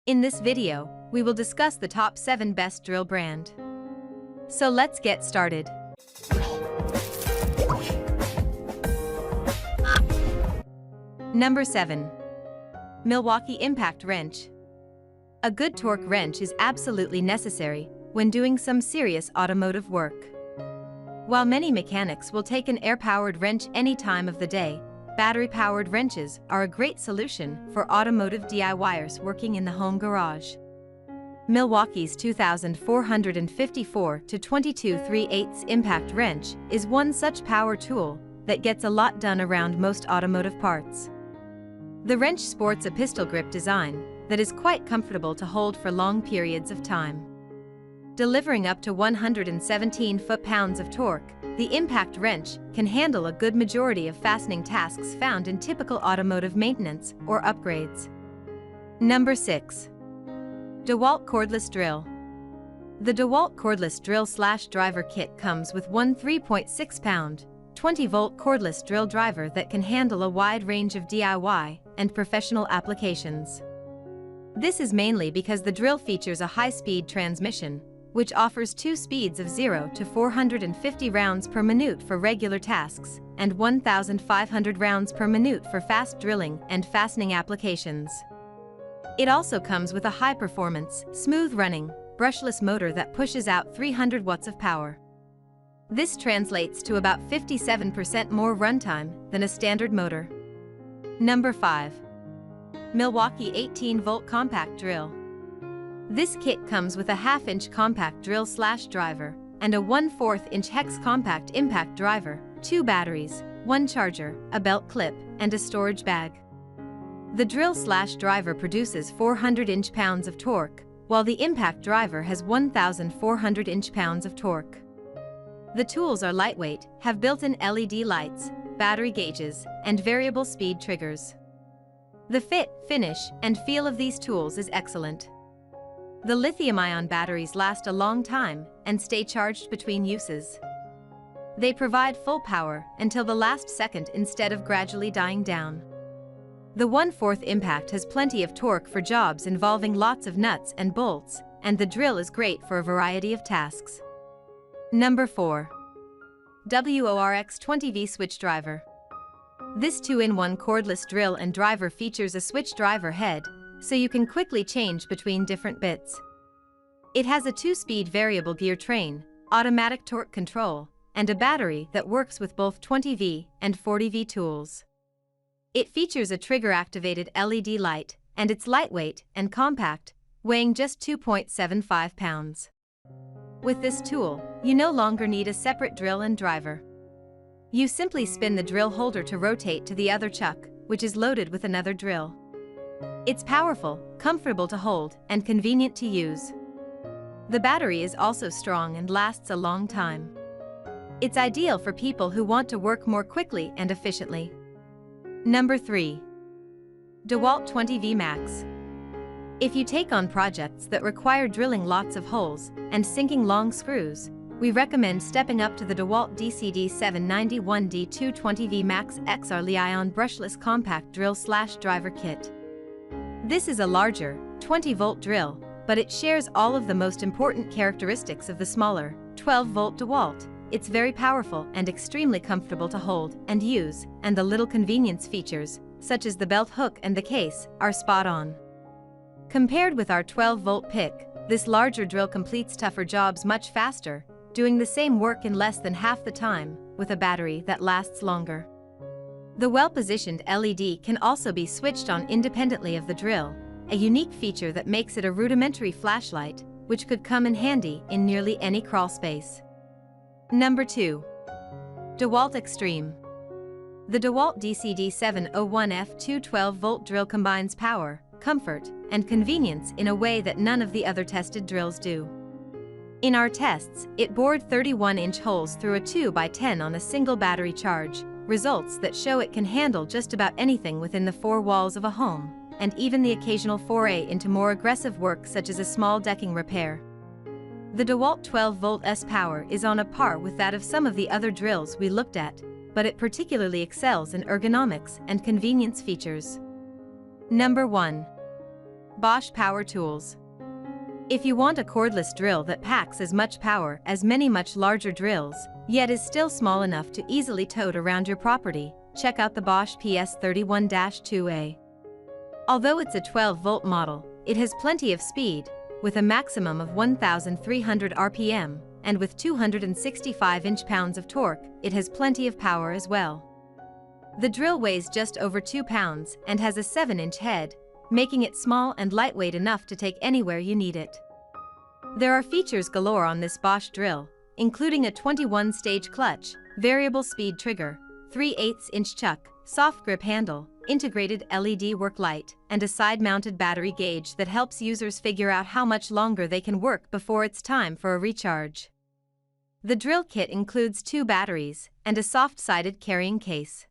In this video, we will discuss the top 7 best drill brand. So let's get started. Number 7. Milwaukee Impact Wrench. A good torque wrench is absolutely necessary when doing some serious automotive work. While many mechanics will take an air-powered wrench any time of the day, battery-powered wrenches are a great solution for automotive DIYers working in the home garage. Milwaukee's 2454 to 22 3/8 impact wrench is one such power tool that gets a lot done around most automotive parts. The wrench sports a pistol grip design that is quite comfortable to hold for long periods of time. Delivering up to 117 foot-pounds of torque, the impact wrench can handle a good majority of fastening tasks found in typical automotive maintenance or upgrades. Number 6. DEWALT Cordless Drill. The DEWALT Cordless Drill/Driver Kit comes with one 3.6-pound, 20-volt cordless drill driver that can handle a wide range of DIY and professional applications. This is mainly because the drill features a high-speed transmission, which offers 2 speeds of 0 to 450 rounds per minute for regular tasks and 1,500 rounds per minute for fast drilling and fastening applications. It also comes with a high-performance, smooth-running, brushless motor that pushes out 300 watts of power. This translates to about 57% more runtime than a standard motor. Number 5. Milwaukee 18-volt Compact Drill. This kit comes with a half-inch compact drill/driver and a 1/4-inch hex compact impact driver, 2 batteries, 1 charger, a belt clip, and a storage bag. The drill/driver produces 400 inch-pounds of torque, while the impact driver has 1,400 inch-pounds of torque. The tools are lightweight, have built-in LED lights, battery gauges, and variable speed triggers. The fit, finish, and feel of these tools is excellent. The lithium-ion batteries last a long time and stay charged between uses. They provide full power until the last second instead of gradually dying down. The 1/4 impact has plenty of torque for jobs involving lots of nuts and bolts, and the drill is great for a variety of tasks. Number 4. WORX 20V SWITCHDRIVER. This 2-in-1 cordless drill and driver features a switch driver head, so you can quickly change between different bits. It has a 2-speed variable gear train, automatic torque control, and a battery that works with both 20V and 40V tools. It features a trigger-activated LED light, and it's lightweight and compact, weighing just 2.75 pounds. With this tool, you no longer need a separate drill and driver. You simply spin the drill holder to rotate to the other chuck, which is loaded with another drill. It's powerful, comfortable to hold, and convenient to use. The battery is also strong and lasts a long time. It's ideal for people who want to work more quickly and efficiently. Number 3. DEWALT 20V Max. If you take on projects that require drilling lots of holes and sinking long screws, we recommend stepping up to the DEWALT DCD791D2 20V Max XR Li-ion brushless compact drill/driver kit. This is a larger, 20-volt drill, but it shares all of the most important characteristics of the smaller, 12-volt DEWALT. It's very powerful and extremely comfortable to hold and use, and the little convenience features, such as the belt hook and the case, are spot on. Compared with our 12-volt pick, this larger drill completes tougher jobs much faster, doing the same work in less than half the time, with a battery that lasts longer. The well-positioned LED can also be switched on independently of the drill, a unique feature that makes it a rudimentary flashlight, which could come in handy in nearly any crawl space. Number 2. DEWALT XTREME. The DEWALT DCD701F2 12-volt drill combines power, comfort, and convenience in a way that none of the other tested drills do. In our tests, it bored 31-inch holes through a 2x10 on a single battery charge, results that show it can handle just about anything within the 4 walls of a home, and even the occasional foray into more aggressive work such as a small decking repair. The DEWALT 12-volt S power is on a par with that of some of the other drills we looked at, but it particularly excels in ergonomics and convenience features. Number 1. Bosch Power Tools. If you want a cordless drill that packs as much power as many much larger drills, yet is still small enough to easily tote around your property, check out the Bosch PS31-2A. Although it's a 12-volt model, it has plenty of speed, with a maximum of 1,300 RPM, and with 265 inch-pounds of torque, it has plenty of power as well. The drill weighs just over 2 pounds and has a 7-inch head, making it small and lightweight enough to take anywhere you need it. There are features galore on this Bosch drill, including a 21-stage clutch, variable speed trigger, 3/8-inch chuck, soft grip handle, integrated LED work light, and a side-mounted battery gauge that helps users figure out how much longer they can work before it's time for a recharge. The drill kit includes 2 batteries and a soft-sided carrying case.